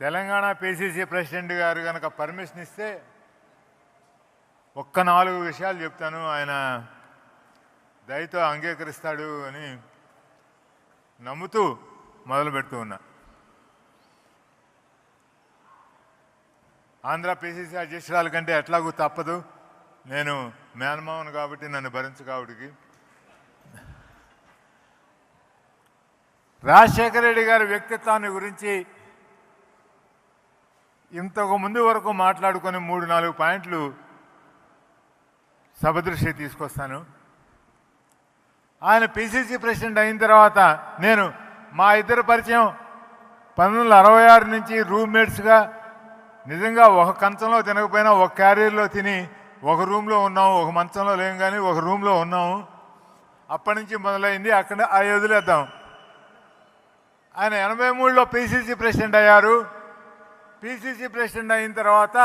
Telangana PCC president గారు కనుక permission ఇస్తే ఒక్క 4 విషయాలు చెప్తాను, ఆయన దయతో అంగీకరిస్తాడు అని నమ్ముతూ మొదలు పెడుతూ ఉన్నా. ఆంధ్ర పిసిసి అధ్యక్షురాల కంటే ఎట్లాగూ తప్పదు, నేను మేనమావను కాబట్టి నన్ను భరించు కాబట్టి. రాజశేఖర రెడ్డి గారి వ్యక్తిత్వాన్ని గురించి ఇంతకు ముందు వరకు మాట్లాడుకొని 3-4 పాయింట్లు సభ దృష్టి తీసుకొస్తాను. ఆయన పిసిసి ప్రెసిడెంట్ అయిన తర్వాత మా ఇద్దరు పరిచయం 1966 నుంచి రూమ్మేట్స్గా, నిజంగా ఒక కంచంలో తినకపోయినా ఒక క్యారియర్లో తిని ఒక రూమ్లో ఉన్నాము, ఒక మంచంలో లేం కానీ ఒక రూమ్లో ఉన్నాము. అప్పటి నుంచి మొదలైంది, అక్కడ వదిలేద్దాం. ఆయన 83లో పిసిసి ప్రెసిడెంట్ అయ్యారు. పిసిసి ప్రెసిడెంట్ అయిన తర్వాత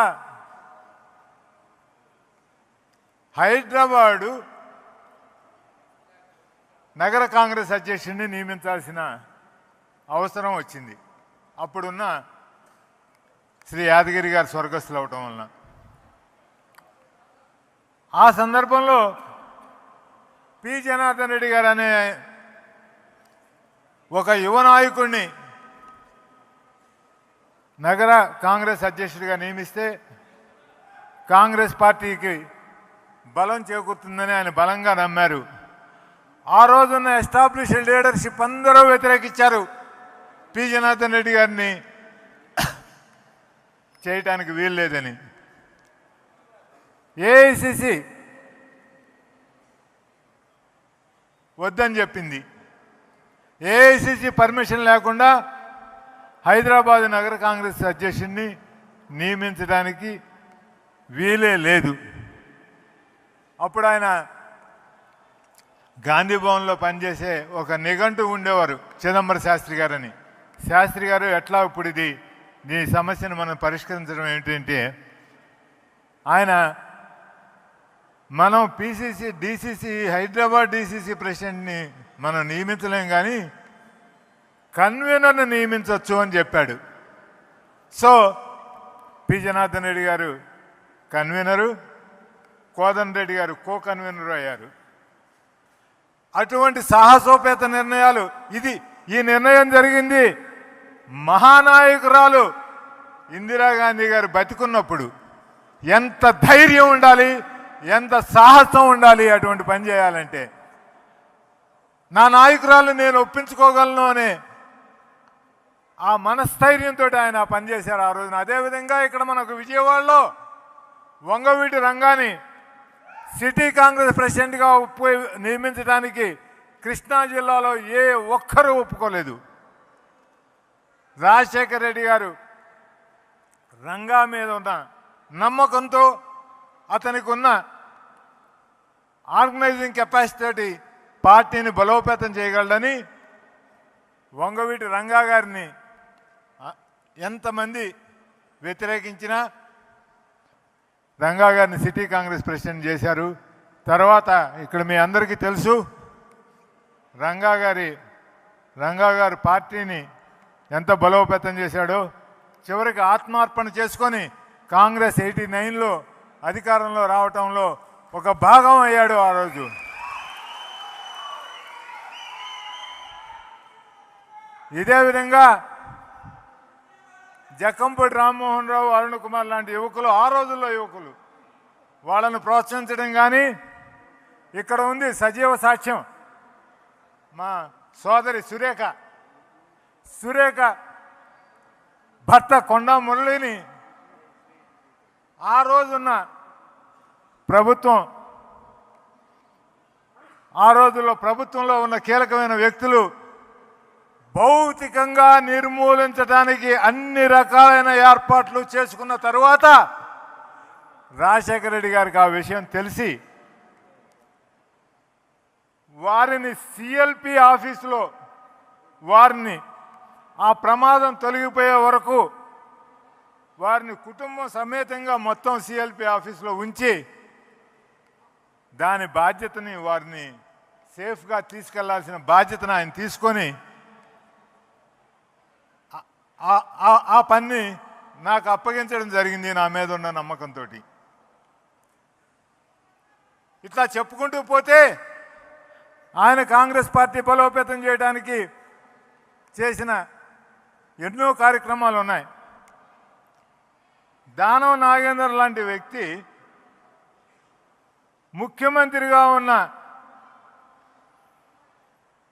హైదరాబాదు నగర కాంగ్రెస్ అధ్యక్షుడిని నియమించాల్సిన అవసరం వచ్చింది. అప్పుడున్న శ్రీ యాదగిరి గారు స్వర్గస్థులు అవటం వలన. ఆ సందర్భంలో పి జనార్దన్ రెడ్డి గారు అనే ఒక యువ నాయకుడిని నగర కాంగ్రెస్ అధ్యక్షుడిగా నియమిస్తే కాంగ్రెస్ పార్టీకి బలం చేకూరుతుందని ఆయన బలంగా నమ్మారు. ఆ రోజున్న ఎస్టాబ్లిష్డ్ లీడర్షిప్ అందరూ వ్యతిరేకించారు పి జనార్దన్ రెడ్డి గారిని చేయటానికి వీలు లేదని. ఏఐసిసి వద్దని చెప్పింది. ఏఐసిసి పర్మిషన్ లేకుండా హైదరాబాద్ నగర కాంగ్రెస్ అధ్యక్షుడిని నియమించడానికి వీలే లేదు. అప్పుడు ఆయన గాంధీ భవన్లో పనిచేసే ఒక నిఘంటు ఉండేవారు, చిదంబర శాస్త్రి గారని. శాస్త్రి గారు ఎట్లా ఇప్పుడు ఈ సమస్యను మనం పరిష్కరించడం ఏంటంటే, ఆయన మనం పిసిసి డిసిసి హైదరాబాద్ డిసిసి ప్రెసిడెంట్ని మనం నియమించలేం కానీ కన్వీనర్ని నియమించవచ్చు అని చెప్పాడు. సో పి జనార్దన్ రెడ్డి గారు కన్వీనరు, కోదండ రెడ్డి గారు కో కన్వీనరు అయ్యారు. అటువంటి సాహసోపేత నిర్ణయాలు ఈ నిర్ణయం జరిగింది మహానాయకురాలు ఇందిరాగాంధీ గారు బతికున్నప్పుడు. ఎంత ధైర్యం ఉండాలి, ఎంత సాహసం ఉండాలి అటువంటి పని చేయాలంటే. నా నాయకురాలు నేను ఒప్పించుకోగలను అనే ఆ మనస్థైర్యంతో ఆయన పనిచేశారు ఆ రోజున. అదేవిధంగా ఇక్కడ మనకు విజయవాడలో వంగవీటి రంగాని సిటీ కాంగ్రెస్ ప్రెసిడెంట్గా నియమించడానికి కృష్ణా జిల్లాలో ఏ ఒక్కరూ ఒప్పుకోలేదు. రాజశేఖర రెడ్డి గారు రంగా మీద ఉన్న నమ్మకంతో, అతనికి ఉన్న ఆర్గనైజింగ్ కెపాసిటీ తోటి పార్టీని బలోపేతం చేయగలడని వంగవీటి రంగా గారిని ఎంతమంది వ్యతిరేకించినా రంగా గారిని సిటీ కాంగ్రెస్ ప్రెసిడెంట్ చేశారు. తర్వాత ఇక్కడ మీ అందరికీ తెలుసు, రంగా గారు పార్టీని ఎంత బలోపేతం చేశాడో. చివరికి ఆత్మార్పణ చేసుకొని కాంగ్రెస్ 89లో అధికారంలో రావటంలో ఒక భాగం అయ్యాడు ఆ రోజు. ఇదే విధంగా జక్కంపూడి రామ్మోహన్ రావు, అరుణ్ కుమార్ లాంటి యువకులు, ఆ రోజుల్లో యువకులు, వాళ్ళను ప్రోత్సహించడం కానీ, ఇక్కడ ఉంది సజీవ సాక్ష్యం మా సోదరి సురేఖ భర్త కొండా మురళిని ఆ రోజున్న ప్రభుత్వం, ఆ రోజుల్లో ప్రభుత్వంలో ఉన్న కీలకమైన వ్యక్తులు భౌతికంగా నిర్మూలించడానికి అన్ని రకాలైన ఏర్పాట్లు చేసుకున్న తరువాత రాజశేఖర రెడ్డి గారికి ఆ విషయం తెలిసి వారిని సిఎల్పి ఆఫీసులో వారిని ఆ ప్రమాదం తొలగిపోయే వరకు వారిని కుటుంబం సమేతంగా మొత్తం సిఎల్పి ఆఫీసులో ఉంచి దాని బాధ్యతని, వారిని సేఫ్గా తీసుకెళ్లాల్సిన బాధ్యతను ఆయన తీసుకొని ఆ పని నాకు అప్పగించడం జరిగింది నా మీద ఉన్న నమ్మకంతో. ఇట్లా చెప్పుకుంటూ పోతే ఆయన కాంగ్రెస్ పార్టీ బలోపేతం చేయడానికి చేసిన ఎన్నో కార్యక్రమాలు ఉన్నాయి. దానం నాగేందర్ లాంటి వ్యక్తి ముఖ్యమంత్రిగా ఉన్న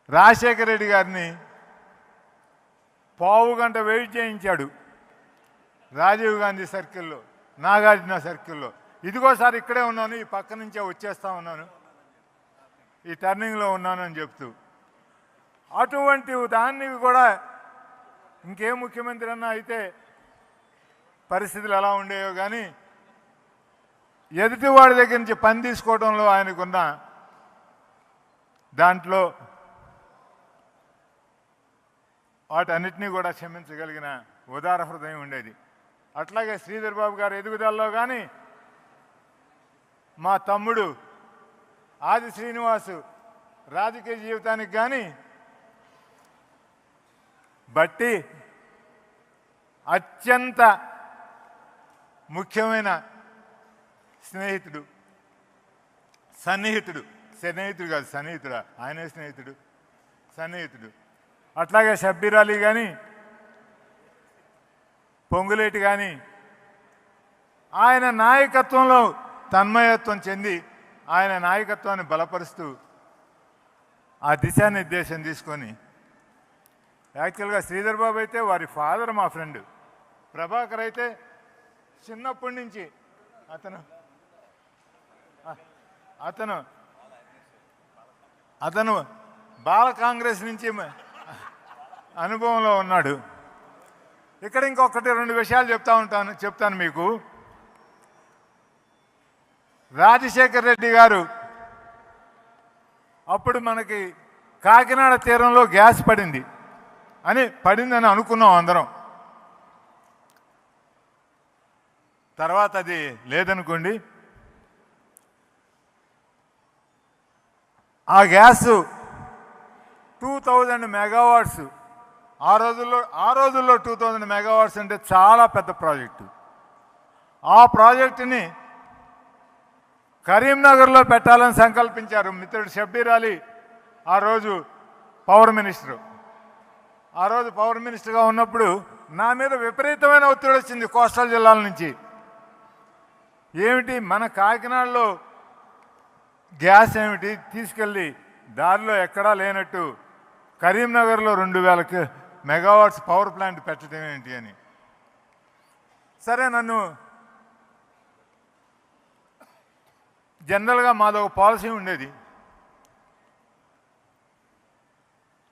రాజశేఖర రెడ్డి గారిని పావుగంట వెయిట్ చేయించాడు రాజీవ్ గాంధీ సర్కిల్లో, నాగార్జున సర్కిల్లో. ఇదిగోసారి ఇక్కడే ఉన్నాను, ఈ పక్క నుంచే వచ్చేస్తా ఉన్నాను, ఈ టర్నింగ్లో ఉన్నాను అని చెప్తూ. అటువంటి దాన్ని కూడా ఇంకే ముఖ్యమంత్రి అన్నా అయితే పరిస్థితులు ఎలా ఉండేవో కానీ ఎదుటివాడి దగ్గర నుంచి పని తీసుకోవడంలో ఆయనకున్న దాంట్లో వాటన్నిటినీ కూడా క్షమించగలిగిన ఉదార హృదయం ఉండేది. అట్లాగే శ్రీధర్ బాబు గారు ఎదుగుదలలో కానీ మా తమ్ముడు ఆది శ్రీనివాసు రాజకీయ జీవితానికి కానీ బట్టి అత్యంత ముఖ్యమైన స్నేహితుడు, సన్నిహితుడు. స్నేహితుడు కాదు, సన్నిహితుడు. ఆయనే స్నేహితుడు, సన్నిహితుడు. అట్లాగే షబ్బీర్ అలీ కానీ పొంగులేటి కానీ ఆయన నాయకత్వంలో తన్మయత్వం చెంది ఆయన నాయకత్వాన్ని బలపరుస్తూ ఆ దిశానిర్దేశం తీసుకొని, యాక్చువల్గా శ్రీధర్ బాబు అయితే వారి ఫాదర్ మా ఫ్రెండ్, ప్రభాకర్ అయితే చిన్నప్పటి నుంచి అతను అతను అతను బాల కాంగ్రెస్ నుంచి అనుభవంలో ఉన్నాడు. ఇక్కడ ఇంకొకటి రెండు విషయాలు చెప్తాను మీకు. రాజశేఖర్ రెడ్డి గారు అప్పుడు మనకి కాకినాడ తీరంలో గ్యాస్ పడిందని అనుకున్నాం అందరం. తర్వాత అది లేదనుకోండి. ఆ గ్యాస్ 2000 మెగావాట్స్. ఆ రోజుల్లో 2000 మెగావాట్స్ అంటే చాలా పెద్ద ప్రాజెక్టు. ఆ ప్రాజెక్టుని కరీంనగర్లో పెట్టాలని సంకల్పించారు మిత్రుడు షబ్బీర్ అలీ. ఆ రోజు పవర్ మినిస్టర్గా ఉన్నప్పుడు నా మీద విపరీతమైన ఒత్తిడి వచ్చింది కోస్టల్ జిల్లాల నుంచి. ఏమిటి మన కాకినాడలో గ్యాస్ ఏమిటి తీసుకెళ్ళి దారిలో ఎక్కడా లేనట్టు కరీంనగర్లో 2000 మెగావాట్స్ పవర్ ప్లాంట్ పెట్టడం ఏంటి అని. సరే, నన్ను జనరల్గా మాదొక పాలసీ ఉండేది,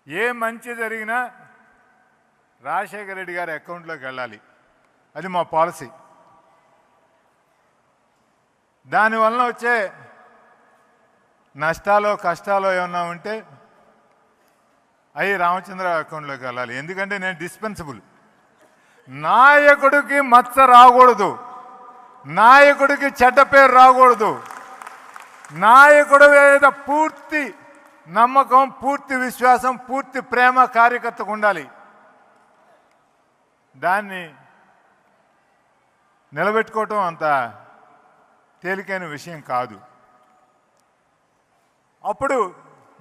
ఏ మంచి జరిగినా రాజశేఖర రెడ్డి గారి అకౌంట్లోకి వెళ్ళాలి. అది మా పాలసీ. దానివల్ల వచ్చే నష్టాలు కష్టాలు ఏమన్నా ఉంటే అవి రామచంద్ర అకౌంట్లోకి వెళ్ళాలి. ఎందుకంటే నేను డిస్పెన్సిబుల్. నాయకుడికి మచ్చ రాకూడదు, నాయకుడికి చెడ్డ పేరు రాకూడదు. నాయకుడి మీద పూర్తి నమ్మకం, పూర్తి విశ్వాసం, పూర్తి ప్రేమ కార్యకర్తకు ఉండాలి. దాన్ని నిలబెట్టుకోవటం అంత తేలికైన విషయం కాదు. అప్పుడు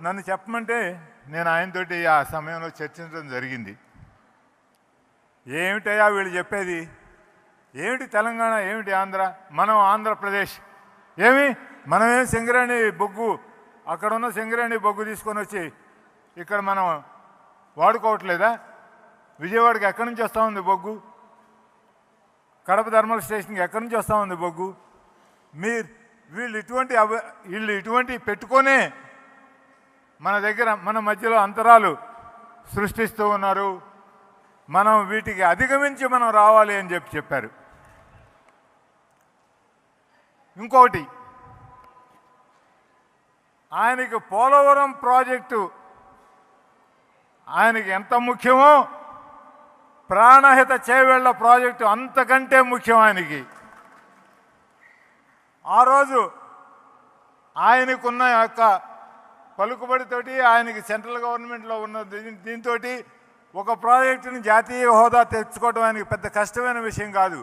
నన్ను చెప్పమంటే నేను ఆయనతోటి ఆ సమయంలో చర్చించడం జరిగింది. ఏమిటయ్యా వీళ్ళు చెప్పేది, ఏమిటి తెలంగాణ, ఏమిటి ఆంధ్ర, మనం ఆంధ్రప్రదేశ్, మనమేం సింగరేణి బొగ్గు, అక్కడున్న సింగరేణి బొగ్గు తీసుకొని వచ్చి ఇక్కడ మనం వాడుకోవట్లేదా? విజయవాడకి ఎక్కడి నుంచి వస్తూ ఉంది బొగ్గు? కడప థర్మల్ స్టేషన్కి ఎక్కడి నుంచి వస్తూ ఉంది బొగ్గు? వీళ్ళు ఇటువంటి పెట్టుకొనే మన మధ్యలో అంతరాలు సృష్టిస్తూ ఉన్నారు. మనం వీటికి అధిగమించి మనం రావాలి అని చెప్పారు. ఇంకొకటి, ఆయనకి పోలవరం ప్రాజెక్టు ఆయనకి ఎంత ముఖ్యమో ప్రాణహిత చేవేళ్ల ప్రాజెక్టు అంతకంటే ముఖ్యం ఆయనకి. ఆ రోజు ఆయనకున్న యొక్క పలుకుబడితోటి, ఆయనకి సెంట్రల్ గవర్నమెంట్లో ఉన్న దీంతో ఒక ప్రాజెక్టుని జాతీయ హోదా తెచ్చుకోవడం అనేది పెద్ద కష్టమైన విషయం కాదు.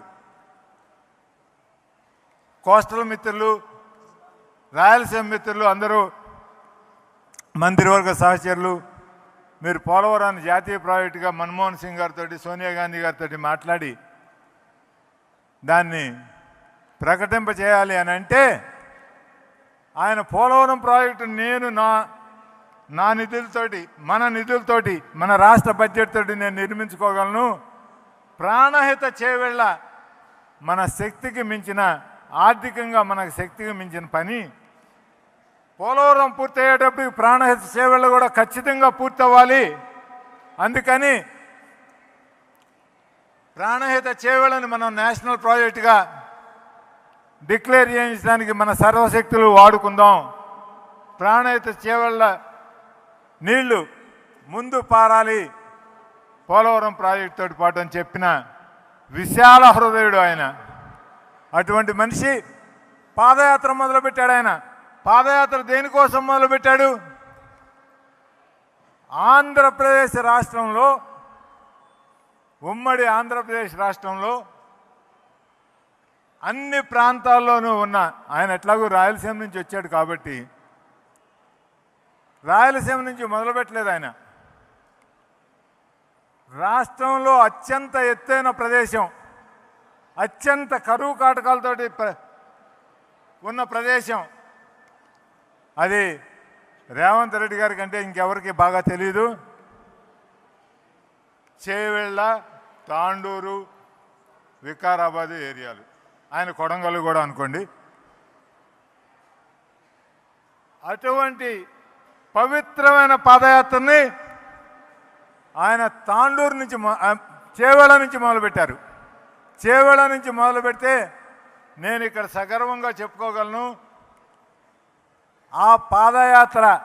కోస్టల్ మిత్రులు, రాయలసీమ మిత్రులు అందరూ మంత్రివర్గ సహచరులు, మీరు పోలవరాన్ని జాతీయ ప్రాజెక్టుగా మన్మోహన్ సింగ్ గారితో, సోనియా గాంధీ గారితో మాట్లాడి దాన్ని ప్రకటింపచేయాలి అని అంటే, ఆయన పోలవరం ప్రాజెక్టు నేను నా నిధులతోటి, మన నిధులతోటి, మన రాష్ట్ర బడ్జెట్ తోటి నేను నిర్మించుకోగలను. ప్రాణహిత చేవెళ్ళ మన శక్తికి మించిన, ఆర్థికంగా మనకు శక్తికి మించిన పని. పోలవరం పూర్తయ్యేటప్పటికి ప్రాణహిత చేవెళ్ళ కూడా ఖచ్చితంగా పూర్తవ్వాలి. అందుకని ప్రాణహిత చేవెళ్ళని మనం నేషనల్ ప్రాజెక్టుగా డిక్లేర్ చేయించడానికి మన సర్వశక్తులు వాడుకుందాం. ప్రాణహిత చేవెళ్ళ నీళ్లు ముందు పారాలి పోలవరం ప్రాజెక్టు తోటి పాటు అని చెప్పిన విశాల హృదయుడు ఆయన. అటువంటి మనిషి పాదయాత్ర మొదలుపెట్టాడు. ఆయన పాదయాత్ర దేనికోసం మొదలుపెట్టాడు? ఆంధ్రప్రదేశ్ రాష్ట్రంలో, ఉమ్మడి ఆంధ్రప్రదేశ్ రాష్ట్రంలో అన్ని ప్రాంతాల్లోనూ ఉన్న, ఆయన ఎట్లాగూ రాయలసీమ నుంచి వచ్చాడు కాబట్టి రాయలసీమ నుంచి మొదలుపెట్టలేదు. ఆయన రాష్ట్రంలో అత్యంత ఎత్తైన ప్రదేశం, అత్యంత కరువు కాటకాలతోటి ఉన్న ప్రదేశం అది రేవంత్ రెడ్డి గారి కంటే ఇంకెవరికి బాగా తెలీదు. చేవెళ్ళ, తాండూరు, వికారాబాద్ ఏరియాలు, ఆయన కొడంగల్ కూడా అనుకోండి. అటువంటి పవిత్రమైన పాదయాత్రని ఆయన తాండూరు నుంచి, చేవెళ్ళ నుంచి మొదలుపెట్టారు. చేవెళ్ళ నుంచి మొదలు పెడితే నేను ఇక్కడ సగర్వంగా చెప్పుకోగలను, ఆ పాదయాత్రలో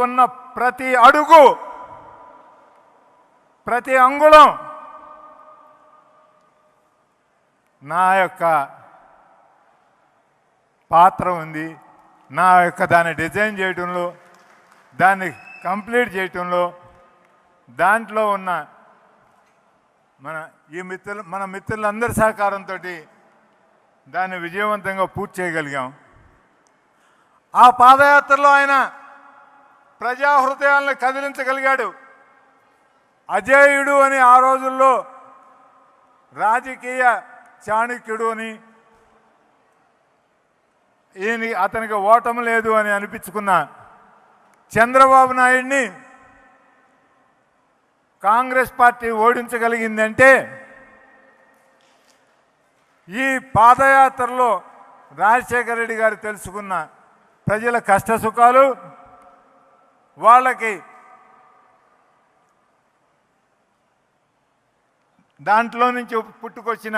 ఉన్న ప్రతి అడుగు, ప్రతి అంగుళం నా యొక్క పాత్ర ఉంది. నా యొక్క దాన్ని డిజైన్ చేయటంలో, దాన్ని కంప్లీట్ చేయటంలో, దాంట్లో ఉన్న మన మిత్రులందరి సహకారంతో దాన్ని విజయవంతంగా పూర్తి చేయగలిగాం. ఆ పాదయాత్రలో ఆయన ప్రజా హృదయాలను కదిలించగలిగాడు. అజేయుడు అని ఆ రోజుల్లో రాజకీయ చాణక్యుడు అని, అతనికి ఓటమి లేదు అని అనిపించుకున్న చంద్రబాబు నాయుడిని కాంగ్రెస్ పార్టీ ఓడించగలిగిందంటే ఈ పాదయాత్రలో రాజశేఖర రెడ్డి గారు తెలుసుకున్న ప్రజల కష్ట సుఖాలు, వాళ్ళకి దాంట్లో నుంచి పుట్టుకొచ్చిన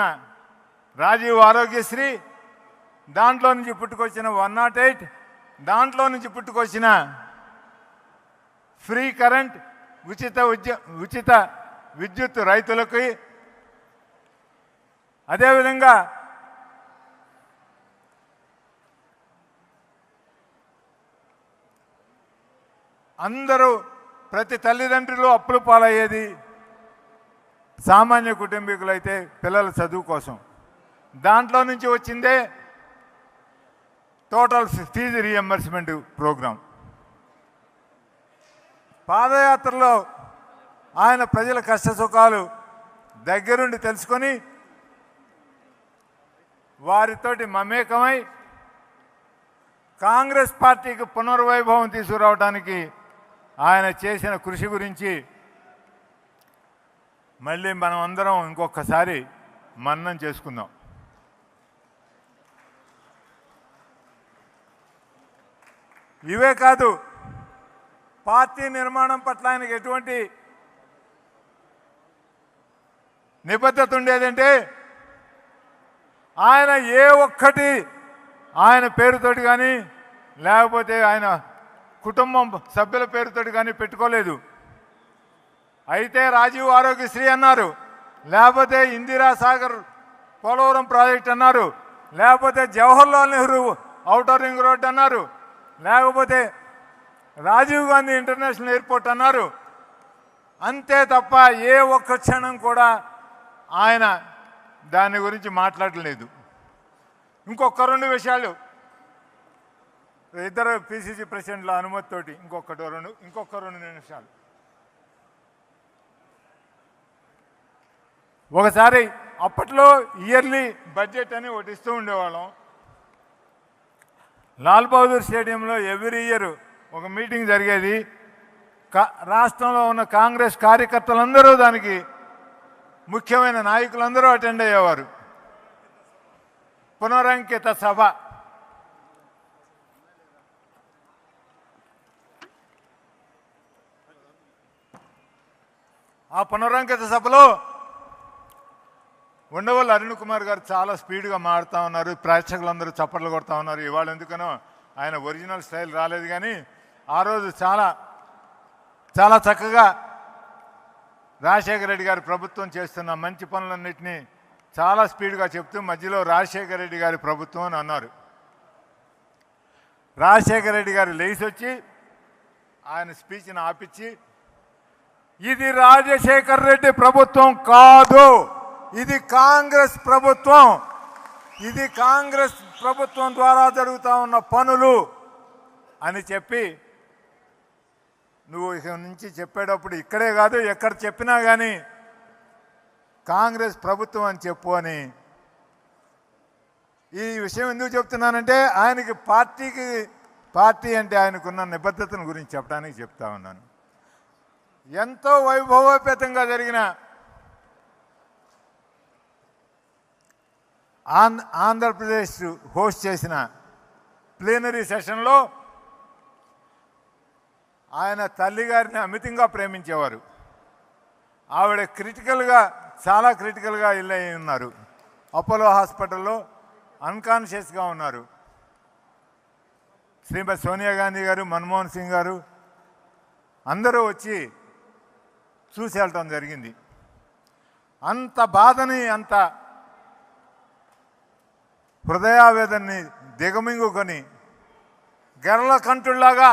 రాజీవ్ ఆరోగ్యశ్రీ, దాంట్లో నుంచి పుట్టుకొచ్చిన 108, దాంట్లో నుంచి పుట్టుకొచ్చిన ఫ్రీ కరెంట్, ఉచిత విద్యుత్ రైతులకి, అదేవిధంగా అందరూ, ప్రతి తల్లిదండ్రులు అప్పులు పాలయ్యేది. సామాన్య కుటుంబీకులైతే పిల్లల చదువు కోసం. దాంట్లో నుంచి వచ్చిందే టోటల్ ఫీజు రీఎంబర్స్మెంట్ ప్రోగ్రాం. పాదయాత్రలో ఆయన ప్రజల కష్ట సుఖాలు దగ్గరుండి తెలుసుకొని వారితోటి మమేకమై కాంగ్రెస్ పార్టీకి పునర్వైభవం తీసుకురావడానికి ఆయన చేసిన కృషి గురించి మళ్ళీ మనం అందరం ఇంకొకసారి మననం చేసుకుందాం. ఇవే కాదు, పార్టీ నిర్మాణం పట్ల ఆయనకి ఎటువంటి నిబద్ధత ఉండేదంటే, ఆయన ఏ ఒక్కటి ఆయన పేరుతోటి కానీ లేకపోతే ఆయన కుటుంబం సభ్యుల పేరుతోటి కానీ పెట్టుకోలేదు. అయితే రాజీవ్ ఆరోగ్యశ్రీ అన్నారు, లేకపోతే ఇందిరా సాగర్ పోలవరం ప్రాజెక్ట్ అన్నారు, లేకపోతే Jawaharlal Nehru outer ring road అన్నారు, లేకపోతే రాజీవ్ గాంధీ ఇంటర్నేషనల్ ఎయిర్పోర్ట్ అన్నారు, అంతే తప్ప ఏ ఒక్క క్షణం కూడా ఆయన దాని గురించి మాట్లాడలేదు. ఇంకొక 2 విషయాలు, ఇద్దరు పిసిసి ప్రెసిడెంట్ల అనుమతితోటి ఇంకొక 2 నిమిషాలు. ఒకసారి అప్పట్లో ఇయర్లీ బడ్జెట్ అని ఒకటి ఇస్తూ ఉండేవాళ్ళం. లాల్ బహదూర్ స్టేడియంలో ఎవ్రీ ఇయర్ ఒక మీటింగ్ జరిగేది. రాష్ట్రంలో ఉన్న కాంగ్రెస్ కార్యకర్తలందరూ, దానికి ముఖ్యమైన నాయకులందరూ అటెండ్ అయ్యేవారు. పునరంకిత సభ. ఆ పునరంకిత సభలో ఉండవల్లి అరుణ్ కుమార్ గారు చాలా స్పీడ్గా మారుతూ ఉన్నారు. ప్రేక్షకులందరూ చప్పట్లు కొడతా ఉన్నారు. ఇవాళ ఎందుకనో ఆయన ఒరిజినల్ స్టైల్ రాలేదు, కానీ ఆ రోజు చాలా చాలా చక్కగా రాజశేఖర రెడ్డి గారి ప్రభుత్వం చేస్తున్న మంచి పనులన్నింటినీ చాలా స్పీడ్గా చెప్తూ మధ్యలో రాజశేఖర రెడ్డి గారి ప్రభుత్వం అని అన్నారు. రాజశేఖర రెడ్డి గారు లేచి వచ్చి ఆయన స్పీచ్ని ఆపించి, ఇది రాజశేఖర రెడ్డి ప్రభుత్వం కాదు, ఇది కాంగ్రెస్ ప్రభుత్వం, ఇది కాంగ్రెస్ ప్రభుత్వం ద్వారా జరుగుతూ ఉన్న పనులు అని చెప్పి, నువ్వు ఇక నుంచి చెప్పేటప్పుడు ఇక్కడే కాదు ఎక్కడ చెప్పినా కానీ కాంగ్రెస్ ప్రభుత్వం అని చెప్పు అని. ఈ విషయం ఎందుకు చెప్తున్నానంటే ఆయనకి పార్టీ అంటే ఆయనకున్న నిబద్ధతను గురించి చెప్పడానికి చెప్తా ఉన్నాను. ఎంతో వైభవోపేతంగా జరిగిన ఆంధ్రప్రదేశ్ హోస్ట్ చేసిన ప్లీనరీ సెషన్లో ఆయన తల్లిగారిని అమితంగా ప్రేమించేవారు. ఆవిడ చాలా క్రిటికల్గా ఇల్లు అయి ఉన్నారు. అపోలో హాస్పిటల్లో అన్కాన్షియస్గా ఉన్నారు. శ్రీమతి సోనియా గాంధీ గారు, మన్మోహన్ సింగ్ గారు అందరూ వచ్చి చూసి వెళ్ళటం జరిగింది. అంత బాధని, అంత హృదయావేదన్ని దిగమింగుకొని గెర్ల కంటుల్లాగా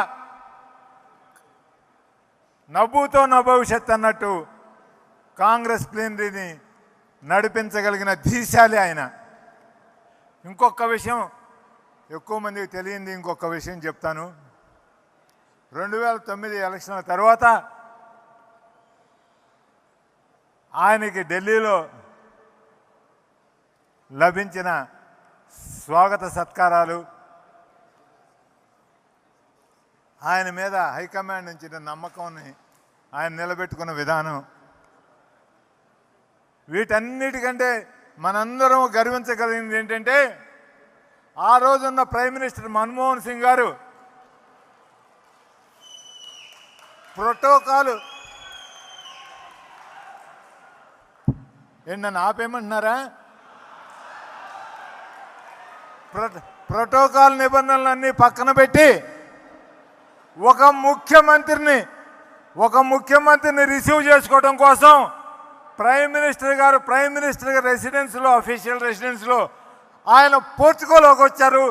నవ్వుతో నా భవిష్యత్ అన్నట్టు కాంగ్రెస్ ప్లీనరీని నడిపించగలిగిన ధీశాలి ఆయన. ఇంకొక విషయం ఎక్కువ మందికి తెలియంది, ఇంకొక విషయం చెప్తాను. 2009 ఎలక్షన్ల తర్వాత ఆయనకి ఢిల్లీలో లభించిన స్వాగత సత్కారాలు, ఆయన మీద హైకమాండ్ నుంచి నమ్మకాన్ని ఆయన నిలబెట్టుకున్న విధానం, వీటన్నిటికంటే మనందరం గర్వించగలిగింది ఏంటంటే ఆ రోజున్న ప్రైమ్ మినిస్టర్ మన్మోహన్ సింగ్ గారు ప్రోటోకాల్ నన్ను ఆపేయమంటున్నారా? ప్రోటోకాల్ నిబంధనలన్నీ పక్కన పెట్టి ఒక ముఖ్యమంత్రిని రిసీవ్ చేసుకోవడం కోసం ప్రైమ్ మినిస్టర్ రెసిడెన్స్లో, అఫీషియల్ రెసిడెన్స్లో ఆయన పోర్చుకోలోకి వచ్చారు.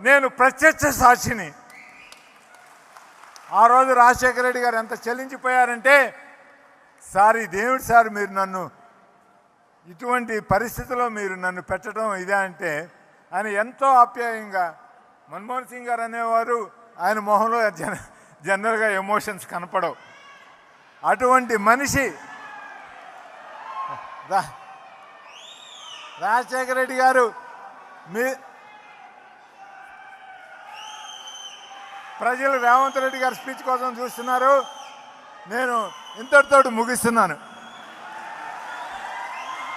నేను ప్రత్యక్ష సాక్షిని. ఆ రోజు రాజశేఖర రెడ్డి గారు ఎంత చెల్లించిపోయారంటే, సార్ దేవుడు సార్ మీరు నన్ను ఇటువంటి పరిస్థితిలో మీరు నన్ను పెట్టడం ఇదే అంటే ఆయన ఎంతో ఆప్యాయంగా. మన్మోహన్ సింగ్ గారు అనేవారు ఆయన మొహంలో జనరల్గా ఎమోషన్స్ కనపడవు. అటువంటి మనిషి రాజశేఖర రెడ్డి గారు. ప్రజలు రేవంత్ రెడ్డి గారి స్పీచ్ కోసం చూస్తున్నారు. నేను ఇంతటితో ముగిస్తున్నాను.